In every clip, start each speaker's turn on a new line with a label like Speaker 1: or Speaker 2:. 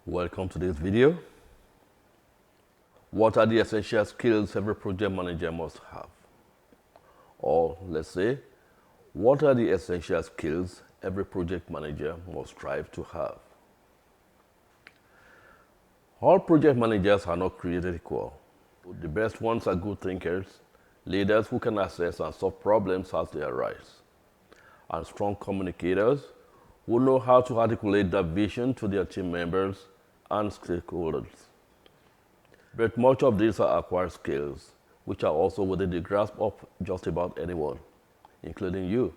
Speaker 1: Welcome to this video. What are the essential skills every project manager must have? Or let's say, what are the essential skills every project manager must strive to have? All project managers are not created equal. The best ones are good thinkers, leaders who can assess and solve problems as they arise, and strong communicators who know how to articulate their vision to their team members and stakeholders. But much of these are acquired skills, which are also within the grasp of just about anyone, including you.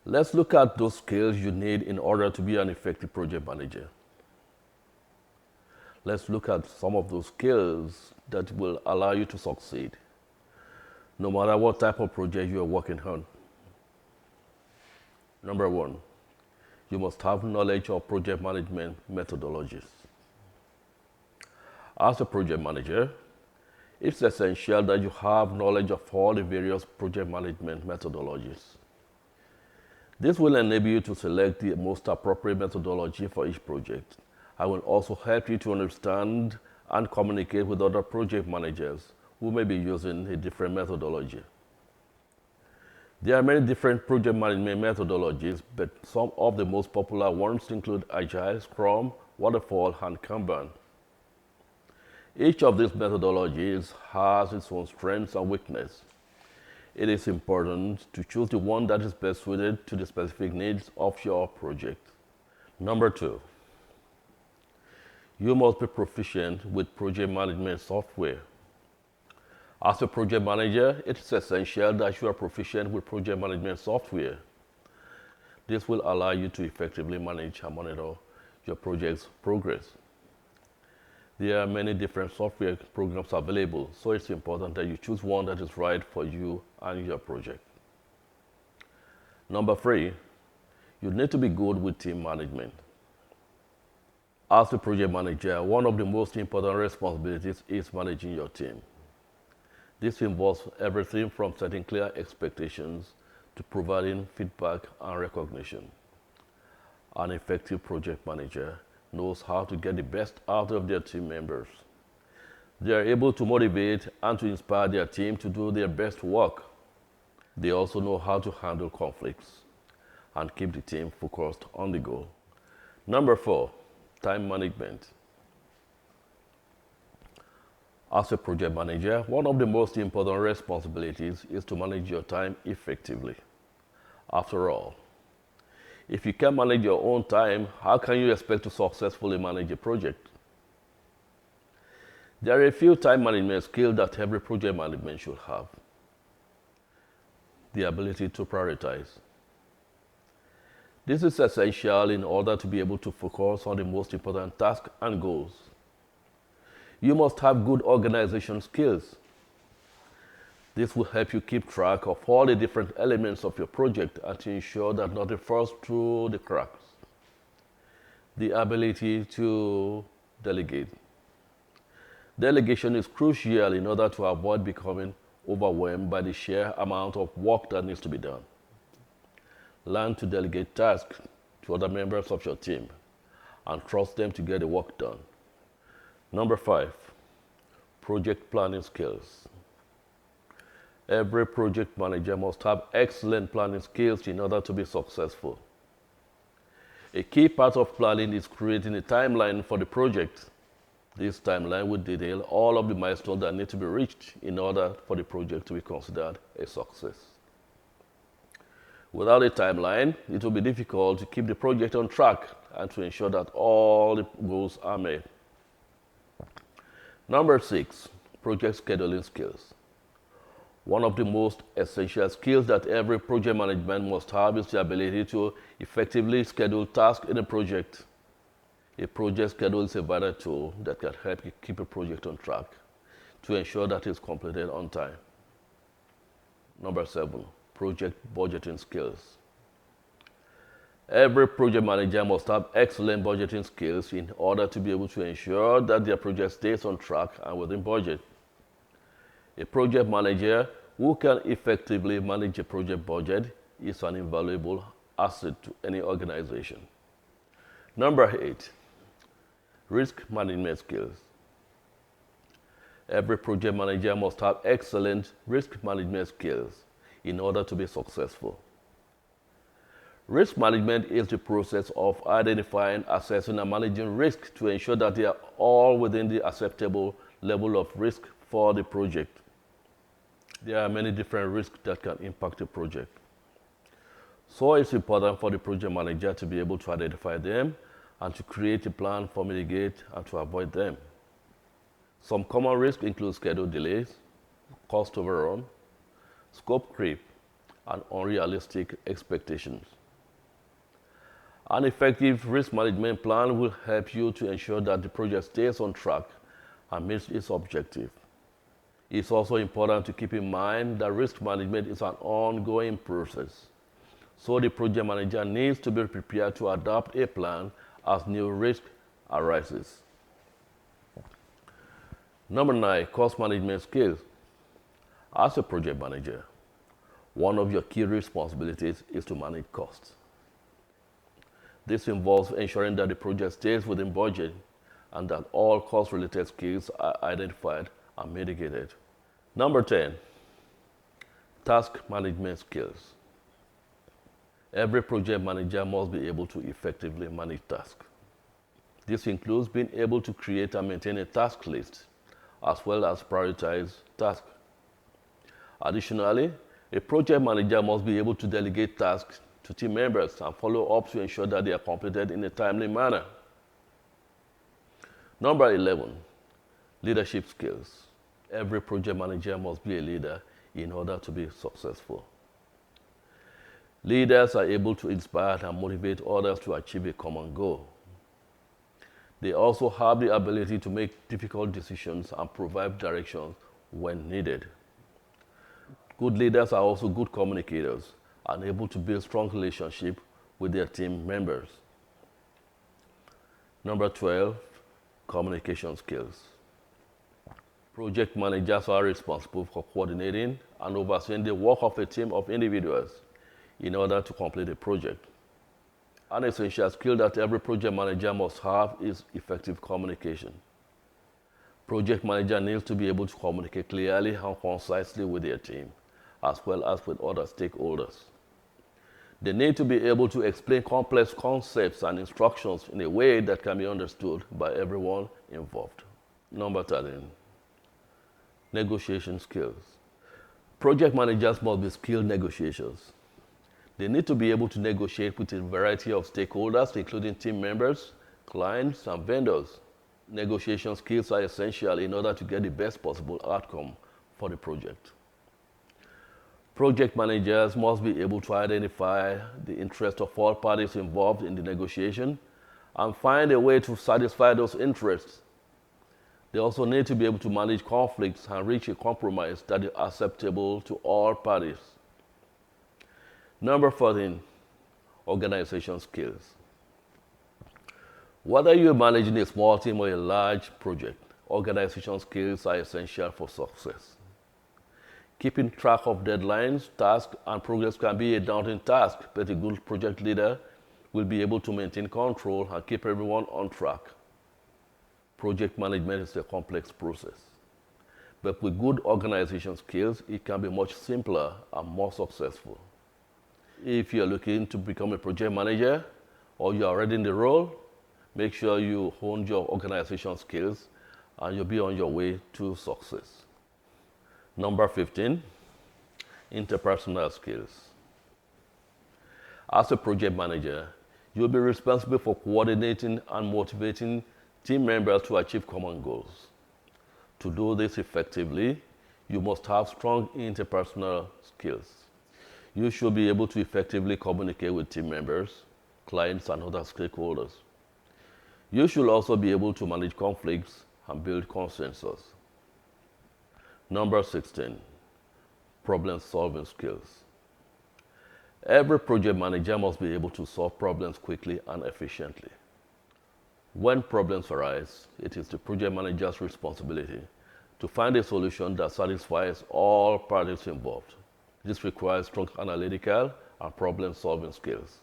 Speaker 1: Let's look at those skills you need in order to be an effective project manager. Let's look at some of those skills that will allow you to succeed, no matter what type of project you are working on. Number one, you must have knowledge of project management methodologies. As a project manager, it's essential that you have knowledge of all the various project management methodologies. This will enable you to select the most appropriate methodology for each project and will also help you to understand and communicate with other project managers who may be using a different methodology. There are many different project management methodologies, but some of the most popular ones include Agile, Scrum, Waterfall, and Kanban. Each of these methodologies has its own strengths and weaknesses. It is important to choose the one that is best suited to the specific needs of your project. Number two, you must be proficient with project management software. As a project manager, it is essential that you are proficient with project management software. This will allow you to effectively manage and monitor your project's progress. There are many different software programs available, so it's important that you choose one that is right for you and your project. Number three, you need to be good with team management. As a project manager, one of the most important responsibilities is managing your team. This involves everything from setting clear expectations to providing feedback and recognition. An effective project manager knows how to get the best out of their team members. They are able to motivate and to inspire their team to do their best work. They also know how to handle conflicts and keep the team focused on the goal. Number four, time management. As a project manager, one of the most important responsibilities is to manage your time effectively. After all, if you can't manage your own time, how can you expect to successfully manage a project? There are a few time management skills that every project management should have. The ability to prioritize. This is essential in order to be able to focus on the most important tasks and goals. You must have good organization skills. This will help you keep track of all the different elements of your project and to ensure that nothing falls through the cracks. The ability to delegate. Delegation is crucial in order to avoid becoming overwhelmed by the sheer amount of work that needs to be done. Learn to delegate tasks to other members of your team and trust them to get the work done. Number five, project planning skills. Every project manager must have excellent planning skills in order to be successful. A key part of planning is creating a timeline for the project. This timeline will detail all of the milestones that need to be reached in order for the project to be considered a success. Without a timeline, it will be difficult to keep the project on track and to ensure that all the goals are met. Number six, project scheduling skills. One of the most essential skills that every project management must have is the ability to effectively schedule tasks in a project. A project schedule is a vital tool that can help you keep a project on track to ensure that it's completed on time. Number seven, project budgeting skills. Every project manager must have excellent budgeting skills in order to be able to ensure that their project stays on track and within budget. A project manager who can effectively manage a project budget is an invaluable asset to any organization. Number eight, Risk management skills. Every project manager must have excellent risk management skills in order to be successful. Risk management is the process of identifying, assessing, and managing risk to ensure that they are all within the acceptable level of risk for the project. There are many different risks that can impact a project. So it's important for the project manager to be able to identify them and to create a plan for mitigate and to avoid them. Some common risks include schedule delays, cost overrun, scope creep, and unrealistic expectations. An effective risk management plan will help you to ensure that the project stays on track and meets its objective. It's also important to keep in mind that risk management is an ongoing process. So the project manager needs to be prepared to adapt a plan as new risk arises. Number 9, cost management skills. As a project manager, one of your key responsibilities is to manage costs. This involves ensuring that the project stays within budget and that all cost-related skills are identified and mitigated. Number 10, task management skills. Every project manager must be able to effectively manage tasks. This includes being able to create and maintain a task list, as well as prioritize tasks. Additionally, a project manager must be able to delegate tasks to team members and follow up to ensure that they are completed in a timely manner. Number 11, leadership skills. Every project manager must be a leader in order to be successful. Leaders are able to inspire and motivate others to achieve a common goal. They also have the ability to make difficult decisions and provide directions when needed. Good leaders are also good communicators and able to build strong relationships with their team members. Number 12, communication skills. Project managers are responsible for coordinating and overseeing the work of a team of individuals in order to complete a project. An essential skill that every project manager must have is effective communication. Project manager needs to be able to communicate clearly and concisely with their team, as well as with other stakeholders. They need to be able to explain complex concepts and instructions in a way that can be understood by everyone involved. Number 13, negotiation skills. Project managers must be skilled negotiators. They need to be able to negotiate with a variety of stakeholders, including team members, clients, and vendors. Negotiation skills are essential in order to get the best possible outcome for the project. Project managers must be able to identify the interest of all parties involved in the negotiation and find a way to satisfy those interests. They also need to be able to manage conflicts and reach a compromise that is acceptable to all parties. Number 14, organization skills. Whether you're managing a small team or a large project, organization skills are essential for success. Keeping track of deadlines, tasks, and progress can be a daunting task, but a good project leader will be able to maintain control and keep everyone on track. Project management is a complex process, but with good organization skills, it can be much simpler and more successful. If you're looking to become a project manager or you're already in the role, make sure you hone your organization skills and you'll be on your way to success. Number 15, interpersonal skills. As a project manager, you'll be responsible for coordinating and motivating team members to achieve common goals. To do this effectively, you must have strong interpersonal skills. You should be able to effectively communicate with team members, clients, and other stakeholders. You should also be able to manage conflicts and build consensus. Number 16, problem-solving skills. Every project manager must be able to solve problems quickly and efficiently. When problems arise, it is the project manager's responsibility to find a solution that satisfies all parties involved. This requires strong analytical and problem-solving skills.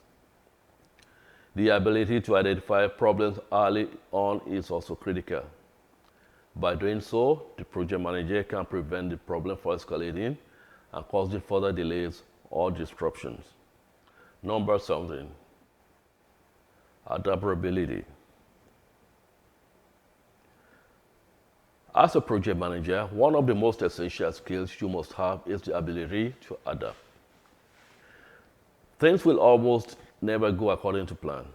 Speaker 1: The ability to identify problems early on is also critical. By doing so, the project manager can prevent the problem from escalating and causing further delays or disruptions. Number 17, adaptability. As a project manager, one of the most essential skills you must have is the ability to adapt. Things will almost never go according to plan.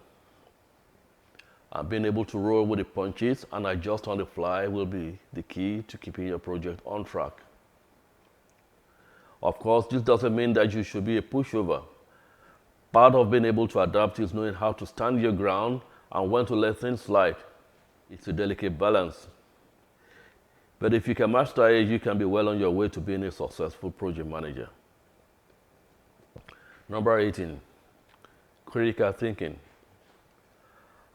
Speaker 1: And being able to roll with the punches and adjust on the fly will be the key to keeping your project on track. Of course, this doesn't mean that you should be a pushover. Part of being able to adapt is knowing how to stand your ground and when to let things slide. It's a delicate balance. But if you can master it, you can be well on your way to being a successful project manager. Number 18, critical thinking.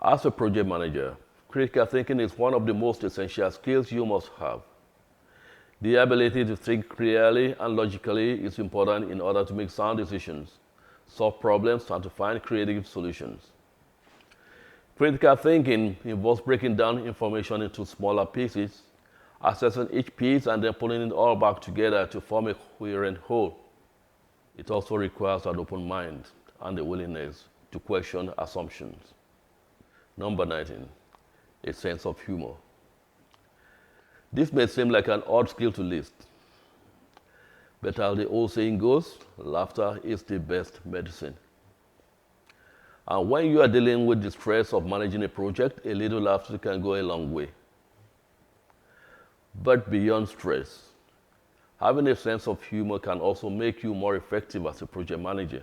Speaker 1: As a project manager, critical thinking is one of the most essential skills you must have. The ability to think clearly and logically is important in order to make sound decisions, solve problems, and to find creative solutions. Critical thinking involves breaking down information into smaller pieces, assessing each piece, and then putting it all back together to form a coherent whole. It also requires an open mind and the willingness to question assumptions. Number 19, a sense of humor. This may seem like an odd skill to list, but as the old saying goes, laughter is the best medicine. And when you are dealing with the stress of managing a project, a little laughter can go a long way. But beyond stress, having a sense of humor can also make you more effective as a project manager.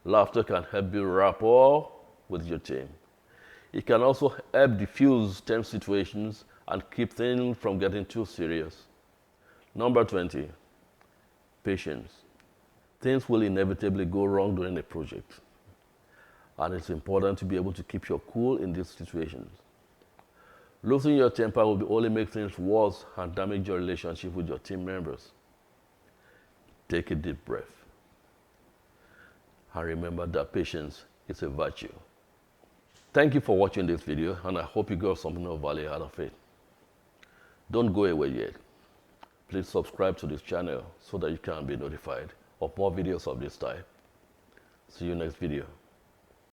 Speaker 1: Laughter can help build rapport with your team. It can also help diffuse tense situations and keep things from getting too serious. Number 20, patience. Things will inevitably go wrong during a project, and it's important to be able to keep your cool in these situations. Losing your temper will only make things worse and damage your relationship with your team members. Take a deep breath. And remember that patience is a virtue. Thank you for watching this video, and I hope you got something of value out of it. Don't go away yet. Please subscribe to this channel so that you can be notified of more videos of this type. See you next video.